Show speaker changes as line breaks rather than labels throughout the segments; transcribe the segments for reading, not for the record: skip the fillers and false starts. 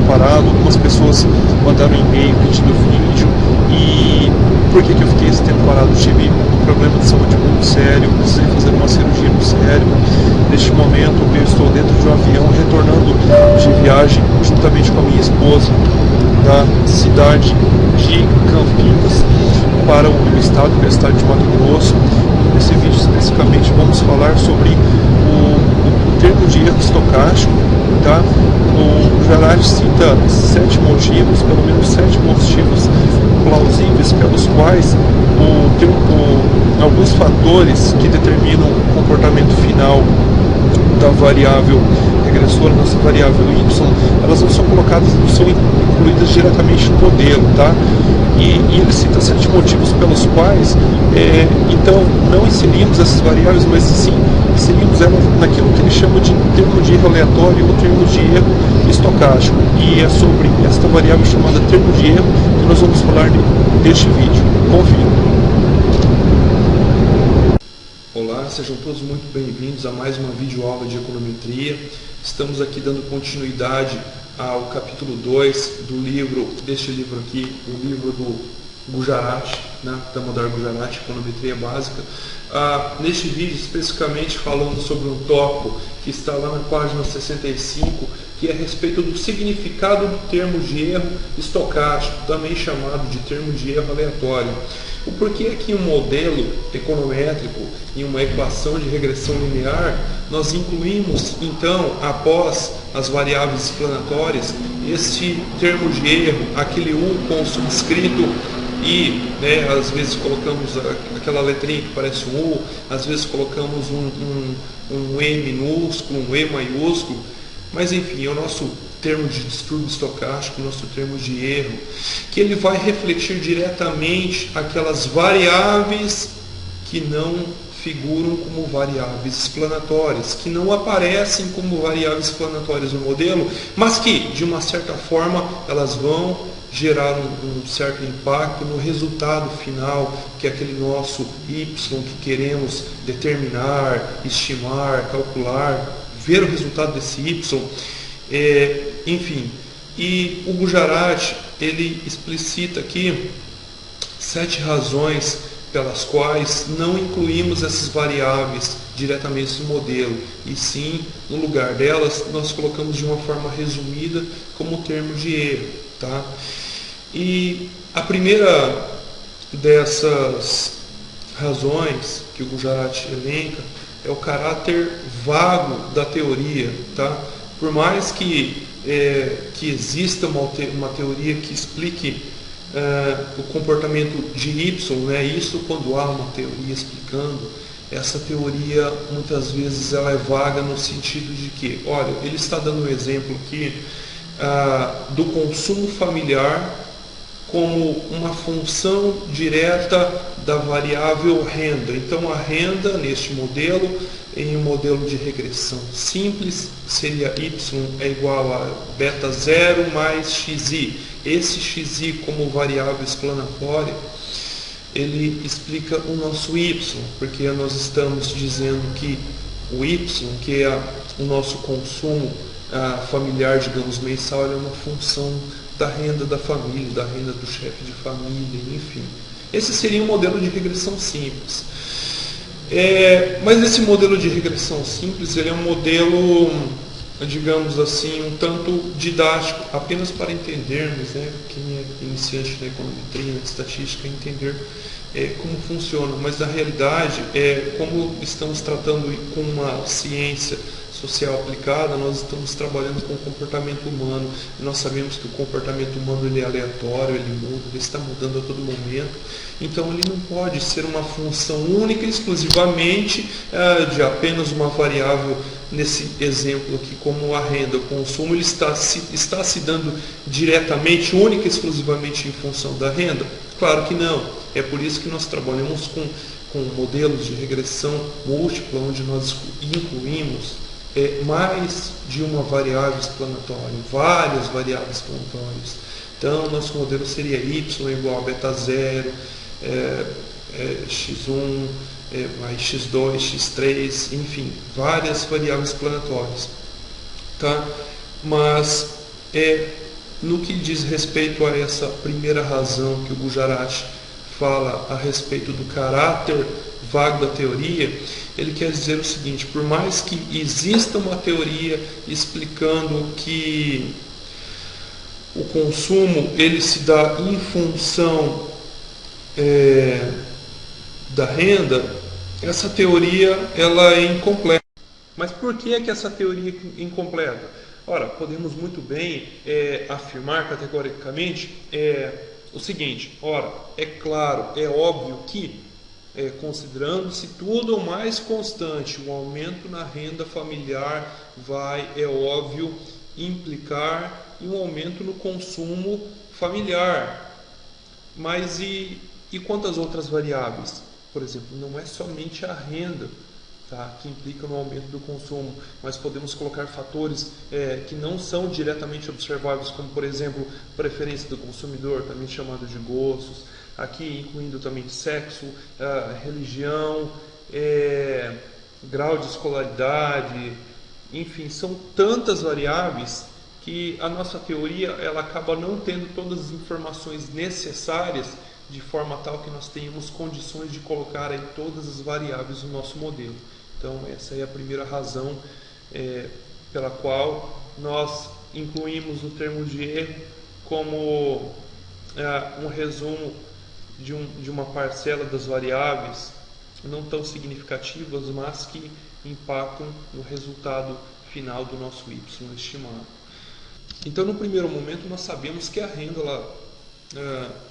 extemporado, algumas pessoas mandaram e-mail pedindo vídeo. E por que eu fiquei extemporado? Tive um problema de saúde muito sério, precisei fazer uma cirurgia no cérebro. Neste momento eu estou dentro de um avião retornando de viagem juntamente com a minha esposa da cidade de Campinas para o estado, que é o estado de Mato Grosso. Nesse vídeo especificamente vamos falar sobre o termo de erro estocástico, tá? O Jarach cita 7 motivos, pelo menos 7 motivos plausíveis pelos quais alguns fatores que determinam o comportamento final da variável regressora, nossa variável y, elas não são colocadas, não são incluídas diretamente no modelo, tá? E ele cita 7 motivos pelos quais, então, não inserimos essas variáveis, mas sim inserimos elas naquilo que ele chama de termo de erro aleatório ou termo de erro estocástico. E é sobre esta variável chamada termo de erro que nós vamos falar neste vídeo. Confira. Olá, sejam todos muito bem-vindos a mais uma videoaula de econometria. Estamos aqui dando continuidade ao capítulo 2 deste livro aqui, o livro do Gujarati, né, Damodar Gujarati, Econometria Básica. Neste vídeo, especificamente falando sobre um tópico que está lá na página 65, que é a respeito do significado do termo de erro estocástico, também chamado de termo de erro aleatório. O porquê que em um modelo econométrico, em uma equação de regressão linear, nós incluímos, então, após as variáveis explanatórias, este termo de erro, aquele U com o subscrito I, né, às vezes colocamos aquela letrinha que parece um U, às vezes colocamos um E minúsculo, um E maiúsculo, mas enfim, é o nosso termo de distúrbio estocástico, nosso termo de erro, que ele vai refletir diretamente aquelas variáveis que não figuram como variáveis explanatórias, que não aparecem como variáveis explanatórias no modelo, mas que, de uma certa forma, elas vão gerar um certo impacto no resultado final, que é aquele nosso y que queremos determinar, estimar, calcular, ver o resultado desse y. Enfim, e o Gujarati, ele explicita aqui 7 razões pelas quais não incluímos essas variáveis diretamente no modelo, e sim, no lugar delas, nós colocamos de uma forma resumida como termo de erro, tá? E a primeira dessas razões que o Gujarati elenca é o caráter vago da teoria, tá? Por mais que exista uma teoria que explique o comportamento de y, né? Isso quando há uma teoria explicando, essa teoria muitas vezes ela é vaga no sentido de que, olha, ele está dando um exemplo aqui do consumo familiar como uma função direta da variável renda. Então a renda neste modelo, em um modelo de regressão simples, seria y é igual a beta 0 mais xi. Esse xi como variável explanatória, ele explica o nosso y, porque nós estamos dizendo que o y, que é o nosso consumo familiar, digamos, mensal, é uma função da renda da família, da renda do chefe de família, enfim. Esse seria um modelo de regressão simples. Mas esse modelo de regressão simples, ele é um modelo, digamos assim, um tanto didático, apenas para entendermos, né, quem é iniciante na econometria, na estatística, entender como funciona. Mas na realidade, como estamos tratando com uma ciência social aplicada, nós estamos trabalhando com o comportamento humano, e nós sabemos que o comportamento humano ele é aleatório, ele muda, ele está mudando a todo momento, então ele não pode ser uma função única exclusivamente de apenas uma variável. Nesse exemplo aqui, como a renda, o consumo, ele está se dando diretamente, única e exclusivamente em função da renda? Claro que não. É por isso que nós trabalhamos com modelos de regressão múltipla, onde nós incluímos mais de uma variável explanatória, várias variáveis explanatórias. Então, nosso modelo seria y igual a beta 0, x1, mais x2, x3, enfim, várias variáveis explanatórias. Tá? Mas No que diz respeito a essa primeira razão que o Gujarati fala a respeito do caráter vago da teoria, ele quer dizer o seguinte: por mais que exista uma teoria explicando que o consumo ele se dá em função da renda, essa teoria ela é incompleta. Mas por que essa teoria é incompleta? Ora, podemos muito bem afirmar categoricamente o seguinte: ora, é claro, é óbvio que, considerando-se tudo o mais constante, o aumento na renda familiar vai, é óbvio, implicar em um aumento no consumo familiar. Mas e quantas outras variáveis? Por exemplo, não é somente a renda, tá, que implica no aumento do consumo, mas podemos colocar fatores que não são diretamente observáveis, como, por exemplo, preferência do consumidor, também chamado de gostos, aqui incluindo também sexo, religião, grau de escolaridade, enfim, são tantas variáveis que a nossa teoria ela acaba não tendo todas as informações necessárias de forma tal que nós tenhamos condições de colocar aí todas as variáveis no nosso modelo. Então, essa é a primeira razão pela qual nós incluímos o termo de erro como um resumo de uma parcela das variáveis não tão significativas, mas que impactam no resultado final do nosso y estimado. Então, no primeiro momento, nós sabemos que a renda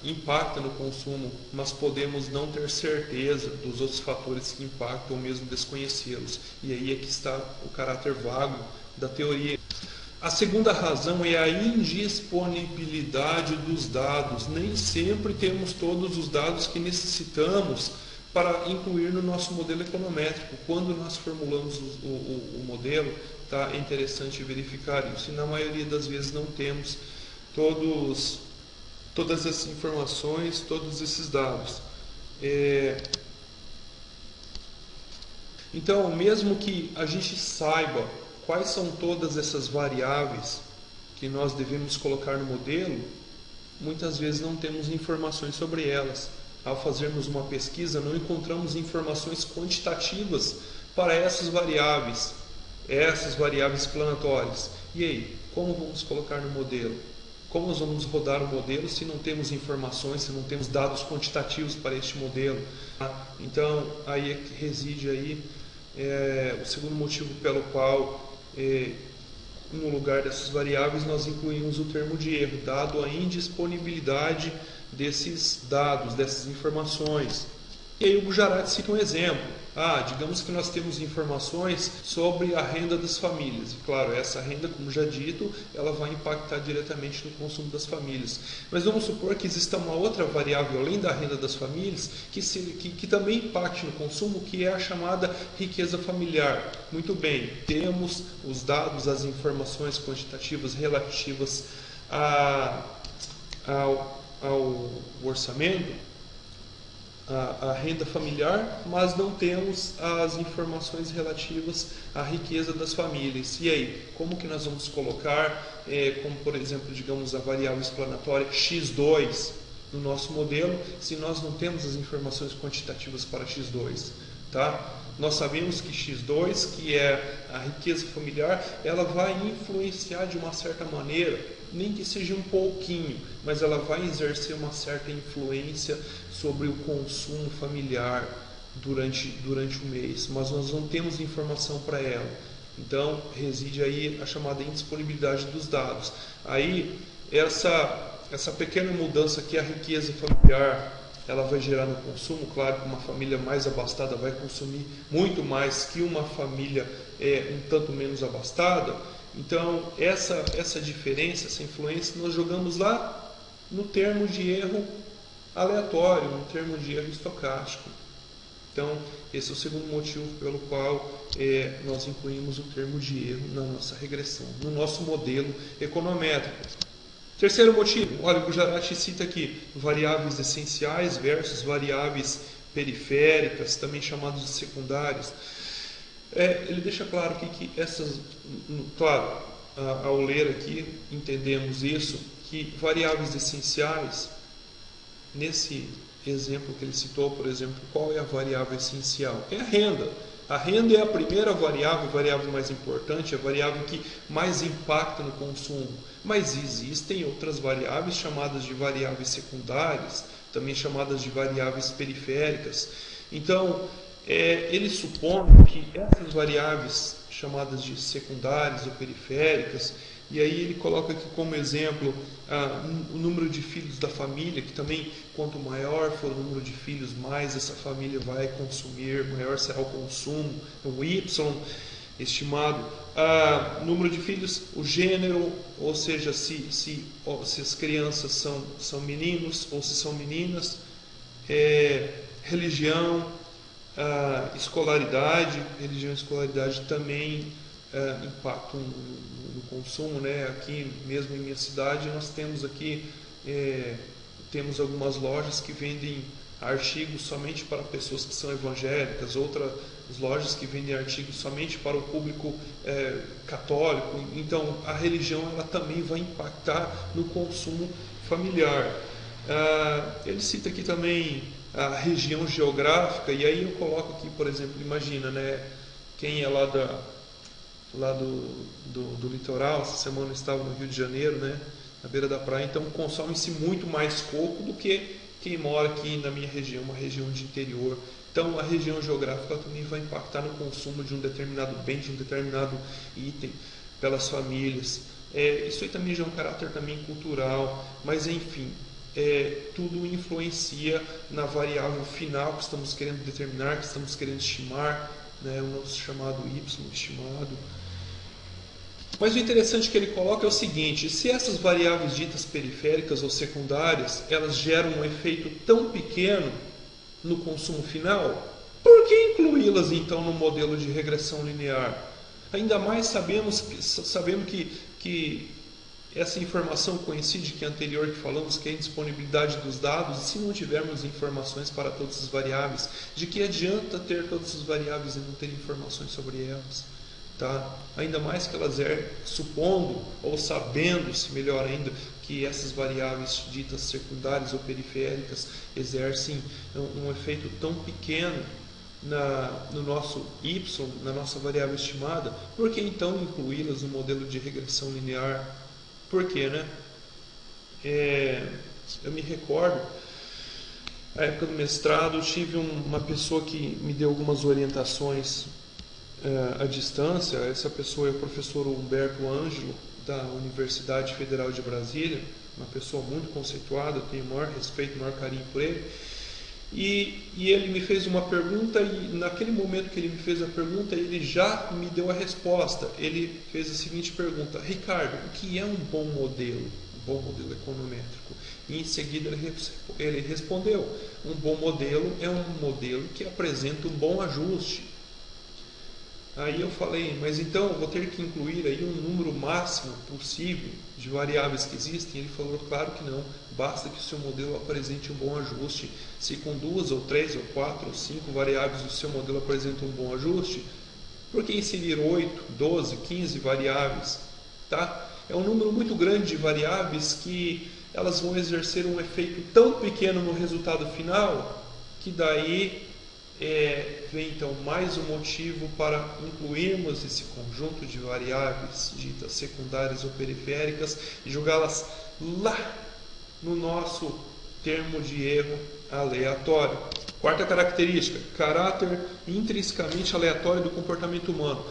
impacta no consumo, mas podemos não ter certeza dos outros fatores que impactam ou mesmo desconhecê-los. E aí é que está o caráter vago da teoria. A segunda razão é a indisponibilidade dos dados. Nem sempre temos todos os dados que necessitamos para incluir no nosso modelo econométrico. Quando nós formulamos o modelo, é interessante verificar isso. E na maioria das vezes não temos todas essas informações, todos esses dados. Então, mesmo que a gente saiba quais são todas essas variáveis que nós devemos colocar no modelo, muitas vezes não temos informações sobre elas. Ao fazermos uma pesquisa, não encontramos informações quantitativas para essas variáveis explanatórias. E aí, como vamos colocar no modelo? Como nós vamos rodar o modelo se não temos informações, se não temos dados quantitativos para este modelo? Então, aí é que reside aí, o segundo motivo pelo qual, no lugar dessas variáveis, nós incluímos o termo de erro, dado a indisponibilidade desses dados, dessas informações. E aí o Gujarati cita um exemplo. Digamos que nós temos informações sobre a renda das famílias. E claro, essa renda, como já dito, ela vai impactar diretamente no consumo das famílias. Mas vamos supor que exista uma outra variável além da renda das famílias que também impacte no consumo, que é a chamada riqueza familiar. Muito bem, temos os dados, as informações quantitativas relativas ao orçamento, a renda familiar, mas não temos as informações relativas à riqueza das famílias. E aí, como que nós vamos colocar, como por exemplo, digamos, a variável explanatória x2 no nosso modelo, se nós não temos as informações quantitativas para x2? Tá? Nós sabemos que x2, que é a riqueza familiar, ela vai influenciar de uma certa maneira, nem que seja um pouquinho, mas ela vai exercer uma certa influência sobre o consumo familiar durante o mês, mas nós não temos informação para ela. Então, reside aí a chamada indisponibilidade dos dados. Aí, essa pequena mudança que a riqueza familiar ela vai gerar no consumo, claro que uma família mais abastada vai consumir muito mais que uma família um tanto menos abastada. Então, essa diferença, essa influência, nós jogamos lá no termo de erro aleatório, no termo de erro estocástico. Então, esse é o segundo motivo pelo qual nós incluímos o termo de erro na nossa regressão, no nosso modelo econométrico. Terceiro motivo, olha, o Gujarati cita aqui variáveis essenciais versus variáveis periféricas, também chamadas de secundárias. Ele deixa claro que essas, claro, ao ler aqui, entendemos isso, que variáveis essenciais, nesse exemplo que ele citou, por exemplo, qual é a variável essencial? É a renda. A renda é a primeira variável, a variável mais importante, a variável que mais impacta no consumo. Mas existem outras variáveis chamadas de variáveis secundárias, também chamadas de variáveis periféricas. Então, ele supõe que essas variáveis chamadas de secundárias ou periféricas, e aí ele coloca aqui como exemplo o número de filhos da família, que também, quanto maior for o número de filhos, mais essa família vai consumir, maior será o consumo, o Y estimado. Número de filhos, o gênero, ou seja, se as crianças são meninos ou se são meninas, religião, escolaridade. Religião e escolaridade também impactam no consumo, né? Aqui mesmo em minha cidade nós temos aqui temos algumas lojas que vendem artigos somente para pessoas que são evangélicas, outras lojas que vendem artigos somente para o público católico. Então a religião ela também vai impactar no consumo familiar. Ele cita aqui também a região geográfica, e aí eu coloco aqui, por exemplo, imagina, né, quem é lá do litoral, essa semana eu estava no Rio de Janeiro, né, na beira da praia, então consome-se muito mais coco do que quem mora aqui na minha região, uma região de interior. Então a região geográfica também vai impactar no consumo de um determinado bem, de um determinado item pelas famílias. Isso aí também já é um caráter também cultural, mas enfim, tudo influencia na variável final que estamos querendo determinar, que estamos querendo estimar, né, o nosso chamado Y estimado. Mas o interessante que ele coloca é o seguinte: se essas variáveis ditas periféricas ou secundárias, elas geram um efeito tão pequeno no consumo final, por que incluí-las então no modelo de regressão linear? Ainda mais sabendo que essa informação coincide com a anterior que falamos, que é a indisponibilidade dos dados, e se não tivermos informações para todas as variáveis, de que adianta ter todas as variáveis e não ter informações sobre elas? Tá? Ainda mais que elas supondo ou sabendo-se, melhor ainda, que essas variáveis ditas secundárias ou periféricas exercem um efeito tão pequeno no nosso Y, na nossa variável estimada, por que então incluí-las no modelo de regressão linear? Por quê, né? Eu me recordo, na época do mestrado, eu tive uma pessoa que me deu algumas orientações à distância. Essa pessoa é o professor Humberto Ângelo, da Universidade Federal de Brasília, uma pessoa muito conceituada, eu tenho o maior respeito, o maior carinho por ele. E ele me fez uma pergunta, e naquele momento que ele me fez a pergunta, ele já me deu a resposta. Ele fez a seguinte pergunta: Ricardo, o que é um bom modelo? Um bom modelo econométrico? E em seguida ele respondeu: um bom modelo é um modelo que apresenta um bom ajuste. Aí eu falei: mas então eu vou ter que incluir aí um número máximo possível de variáveis que existem? Ele falou: claro que não, basta que o seu modelo apresente um bom ajuste. Se com 2 ou 3 ou 4 ou 5 variáveis o seu modelo apresenta um bom ajuste, por que inserir 8, 12, 15 variáveis? Tá? É um número muito grande de variáveis que elas vão exercer um efeito tão pequeno no resultado final, que daí vem então mais um motivo para incluirmos esse conjunto de variáveis ditas secundárias ou periféricas e jogá-las lá no nosso termo de erro aleatório. Quarta característica: caráter intrinsecamente aleatório do comportamento humano.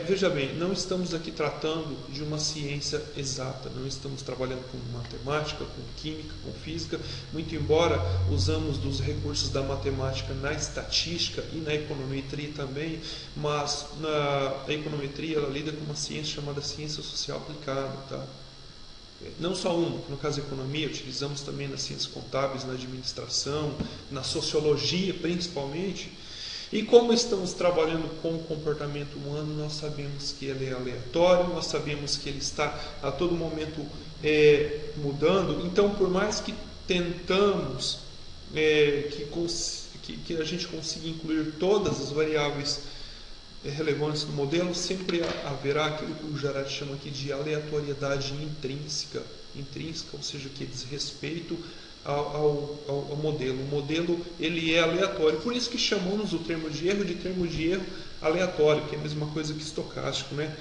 Veja bem, não estamos aqui tratando de uma ciência exata, não estamos trabalhando com matemática, com química, com física, muito embora usamos dos recursos da matemática na estatística e na econometria também, mas a econometria ela lida com uma ciência chamada ciência social aplicada, tá? Não só uma, no caso da economia, utilizamos também nas ciências contábeis, na administração, na sociologia principalmente. E como estamos trabalhando com o comportamento humano, nós sabemos que ele é aleatório, nós sabemos que ele está a todo momento mudando. Então, por mais que tentamos que a gente consiga incluir todas as variáveis relevância do modelo, sempre haverá aquilo que o Jarate chama aqui de aleatoriedade intrínseca, ou seja, que diz respeito ao modelo. O modelo ele é aleatório, por isso que chamamos o termo de erro aleatório, que é a mesma coisa que estocástico, né?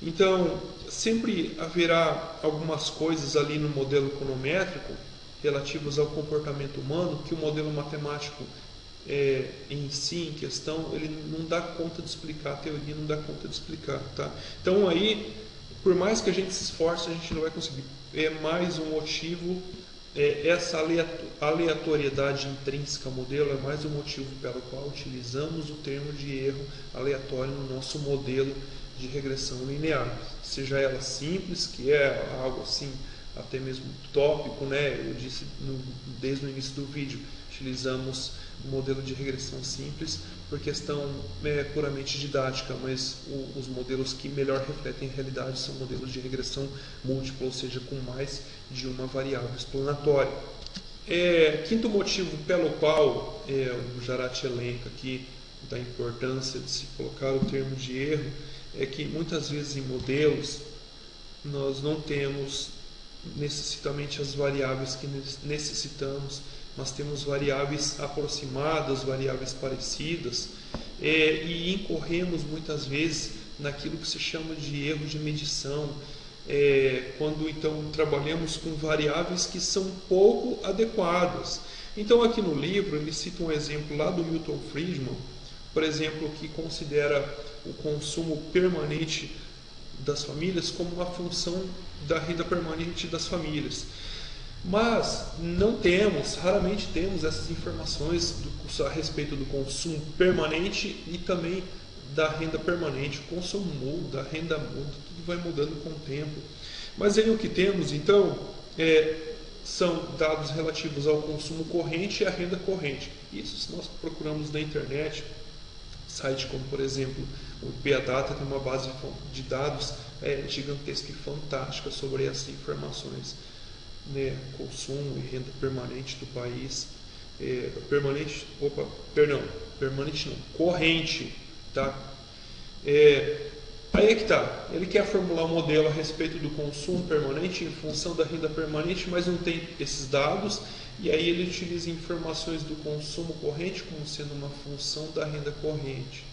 Então, sempre haverá algumas coisas ali no modelo econométrico relativas ao comportamento humano que o modelo matemático em si, em questão, ele não dá conta de explicar, a teoria não dá conta de explicar, tá? Então aí, por mais que a gente se esforce, a gente não vai conseguir. É mais um motivo, essa aleatoriedade intrínseca ao modelo é mais um motivo pelo qual utilizamos o termo de erro aleatório no nosso modelo de regressão linear, seja ela simples, que é algo assim até mesmo tópico, né? Eu disse desde o início do vídeo, utilizamos o modelo de regressão simples por questão puramente didática, mas os modelos que melhor refletem a realidade são modelos de regressão múltipla, ou seja, com mais de uma variável explanatória. Quinto motivo pelo qual o Jarate elenca aqui da importância de se colocar o termo de erro é que muitas vezes em modelos nós não temos necessariamente as variáveis que necessitamos, mas temos variáveis aproximadas, variáveis parecidas, e incorremos muitas vezes naquilo que se chama de erro de medição, quando então trabalhamos com variáveis que são pouco adequadas. Então aqui no livro ele cita um exemplo lá do Milton Friedman, por exemplo, que considera o consumo permanente das famílias como uma função da renda permanente das famílias. Mas não temos, raramente temos essas informações a respeito do consumo permanente e também da renda permanente. O consumo muda, a renda muda, tudo vai mudando com o tempo. Mas aí o que temos então são dados relativos ao consumo corrente e à renda corrente. Isso se nós procuramos na internet, site como por exemplo o IPEA-Data tem uma base de dados gigantesca e fantástica sobre essas informações, né? Consumo e renda permanente do país, corrente, tá? Aí é que tá, ele quer formular um modelo a respeito do consumo permanente em função da renda permanente, mas não tem esses dados, e aí ele utiliza informações do consumo corrente como sendo uma função da renda corrente.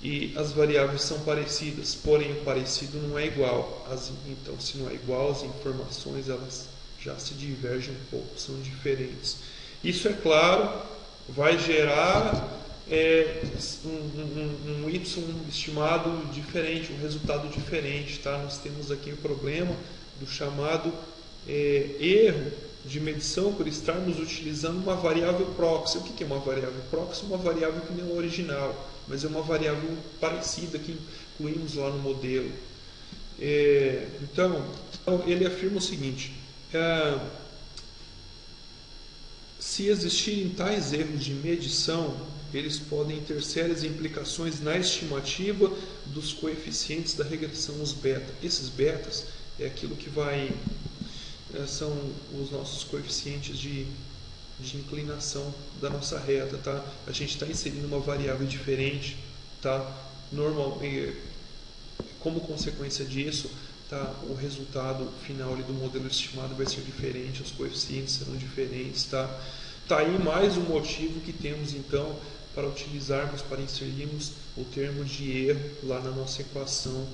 E as variáveis são parecidas, porém o parecido não é igual. Então, se não é igual, as informações elas já se divergem um pouco, são diferentes. Isso, é claro, vai gerar um y estimado diferente, um resultado diferente, tá? Nós temos aqui o problema do chamado erro de medição por estarmos utilizando uma variável proxy. O que é uma variável proxy? Uma variável que não é original, mas é uma variável parecida que incluímos lá no modelo. Então, ele afirma o seguinte: se existirem tais erros de medição, eles podem ter sérias implicações na estimativa dos coeficientes da regressão, os beta. Esses betas é aquilo que são os nossos coeficientes de inclinação da nossa reta, tá? A gente está inserindo uma variável diferente, tá? Como consequência disso, tá? O resultado final ali do modelo estimado vai ser diferente, os coeficientes serão diferentes, tá? Tá aí mais um motivo que temos então para utilizarmos, para inserirmos o termo de erro lá na nossa equação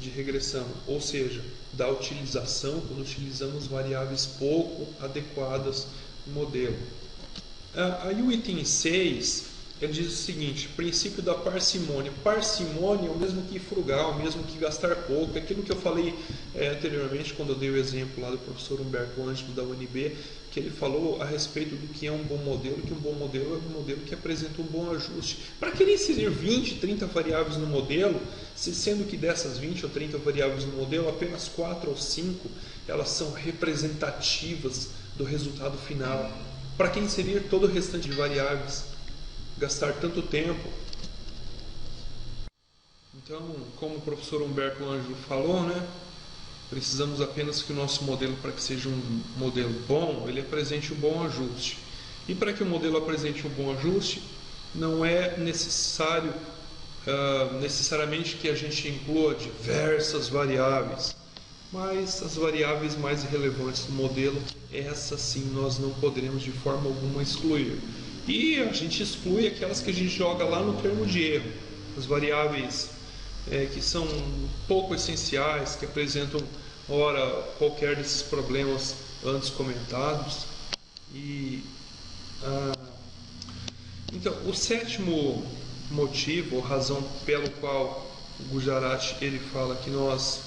de regressão, ou seja, da utilização quando utilizamos variáveis pouco adequadas no modelo. Aí o item 6, ele diz o seguinte: princípio da parcimônia. Parcimônia é o mesmo que frugal, o mesmo que gastar pouco. É aquilo que eu falei anteriormente, quando eu dei o exemplo lá do professor Humberto Ângelo da UNB, que ele falou a respeito do que é um bom modelo, que um bom modelo é um modelo que apresenta um bom ajuste. Para que ele inserir 20, 30 variáveis no modelo, sendo que dessas 20 ou 30 variáveis no modelo, apenas 4 ou 5 elas são representativas do resultado final? Para que inserir todo o restante de variáveis? Gastar tanto tempo? Então, como o professor Humberto Ângelo falou, né? Precisamos apenas que o nosso modelo, para que seja um modelo bom, ele apresente um bom ajuste. E para que o modelo apresente um bom ajuste, não é necessário necessariamente que a gente inclua diversas variáveis, mas as variáveis mais relevantes do modelo, essas sim nós não poderemos de forma alguma excluir. E a gente exclui aquelas que a gente joga lá no termo de erro, as variáveis que são pouco essenciais, que apresentam, ora, qualquer desses problemas antes comentados. Então, o sétimo motivo, ou razão pelo qual o Gujarat ele fala que nós...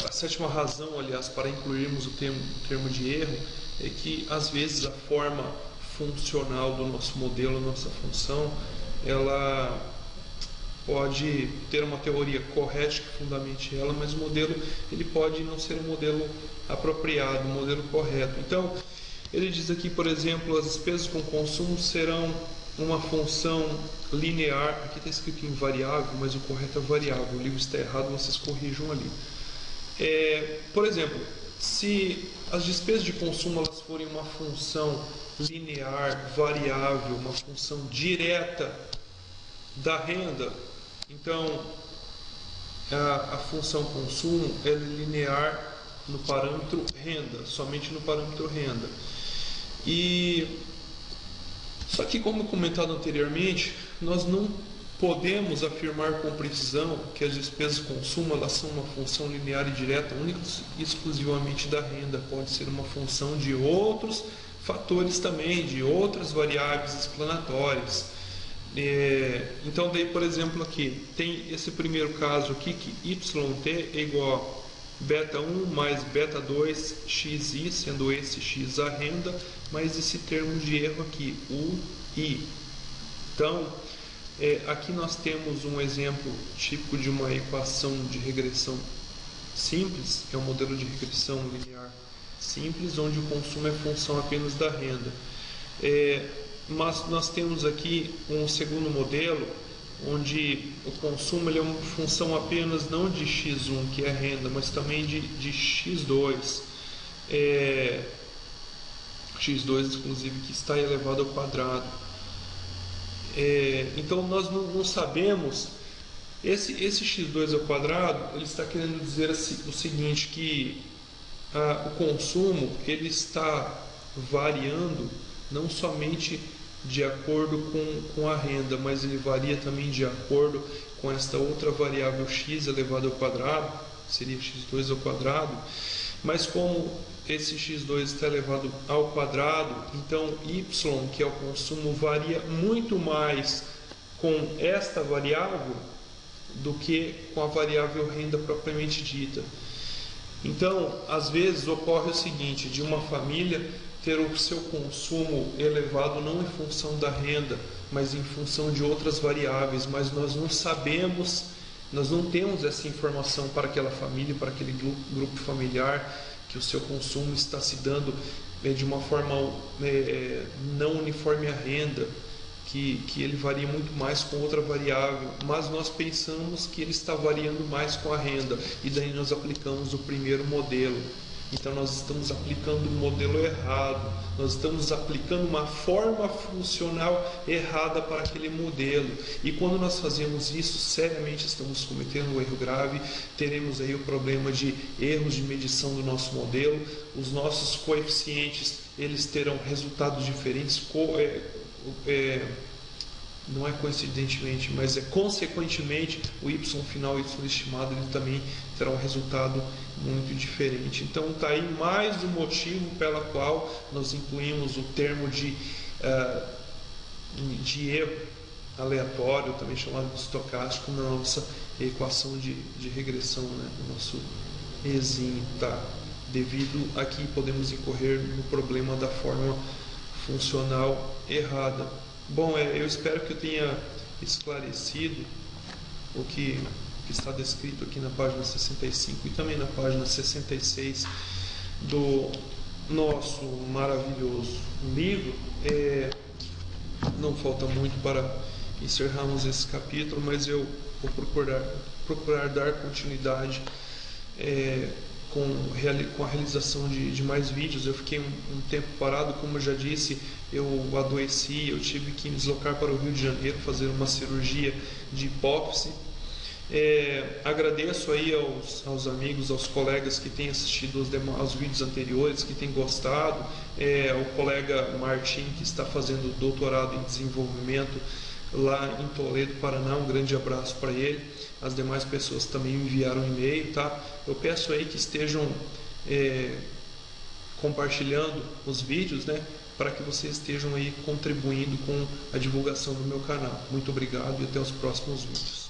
a sétima razão, aliás, para incluirmos o termo de erro é que, às vezes, a forma funcional do nosso modelo, nossa função, ela pode ter uma teoria correta que fundamente ela, mas o modelo ele pode não ser um modelo apropriado, um modelo correto. Então, ele diz aqui, por exemplo, as despesas com consumo serão uma função linear. Aqui está escrito em variável, mas o correto é variável. O livro está errado, vocês corrijam ali. Por exemplo, se as despesas de consumo elas forem uma função linear, variável, uma função direta da renda, então a função consumo é linear no parâmetro renda, somente no parâmetro renda. Só que, como comentado anteriormente, nós não podemos afirmar com precisão que as despesas de consumo elas são uma função linear e direta, única e exclusivamente da renda. Pode ser uma função de outros fatores também, de outras variáveis explanatórias. Então, daí, por exemplo, aqui tem esse primeiro caso aqui, que yt é igual a beta 1 mais beta 2 xi, sendo esse x a renda, mais esse termo de erro aqui, o i. Então, aqui nós temos um exemplo típico de uma equação de regressão simples, que é um modelo de regressão linear simples, onde o consumo é função apenas da renda. Mas nós temos aqui um segundo modelo, onde o consumo ele é uma função apenas não de x1, que é a renda, mas também de x2. X2, inclusive, que está elevado ao quadrado. Então nós não sabemos, esse x2 ao quadrado, ele está querendo dizer o seguinte, que o consumo ele está variando não somente de acordo com a renda, mas ele varia também de acordo com esta outra variável x elevado ao quadrado, seria x2 ao quadrado. Mas como esse x2 está elevado ao quadrado, então y, que é o consumo, varia muito mais com esta variável do que com a variável renda propriamente dita. Então, às vezes ocorre o seguinte, de uma família ter o seu consumo elevado não em função da renda, mas em função de outras variáveis, mas nós não sabemos, nós não temos essa informação para aquela família, para aquele grupo familiar, que o seu consumo está se dando de uma forma não uniforme à renda, que ele varia muito mais com outra variável, mas nós pensamos que ele está variando mais com a renda, e daí nós aplicamos o primeiro modelo. Então nós estamos aplicando um modelo errado, nós estamos aplicando uma forma funcional errada para aquele modelo. E quando nós fazemos isso, seriamente estamos cometendo um erro grave. Teremos aí o problema de erros de medição do nosso modelo. Os nossos coeficientes, eles terão resultados diferentes, não é coincidentemente, mas consequentemente, o y final, y estimado, ele também terá um resultado muito diferente. Então está aí mais um motivo pela qual nós incluímos o termo de erro aleatório, também chamado de estocástico, na nossa equação de regressão, no nosso Ezinho, tá? Devido a que podemos incorrer no problema da forma funcional errada. Bom, eu espero que eu tenha esclarecido o que está descrito aqui na página 65 e também na página 66 do nosso maravilhoso livro. Não falta muito para encerrarmos esse capítulo, mas eu vou procurar dar continuidade com a realização de mais vídeos. Eu fiquei um tempo parado, como eu já disse, eu adoeci, eu tive que me deslocar para o Rio de Janeiro fazer uma cirurgia de hipófise. Agradeço aí aos amigos, aos colegas que têm assistido aos vídeos anteriores, que têm gostado, o colega Martim, que está fazendo doutorado em desenvolvimento lá em Toledo, Paraná, um grande abraço para ele. As demais pessoas também me enviaram um e-mail, tá? Eu peço aí que estejam compartilhando os vídeos, né, para que vocês estejam aí contribuindo com a divulgação do meu canal. Muito obrigado e até os próximos vídeos.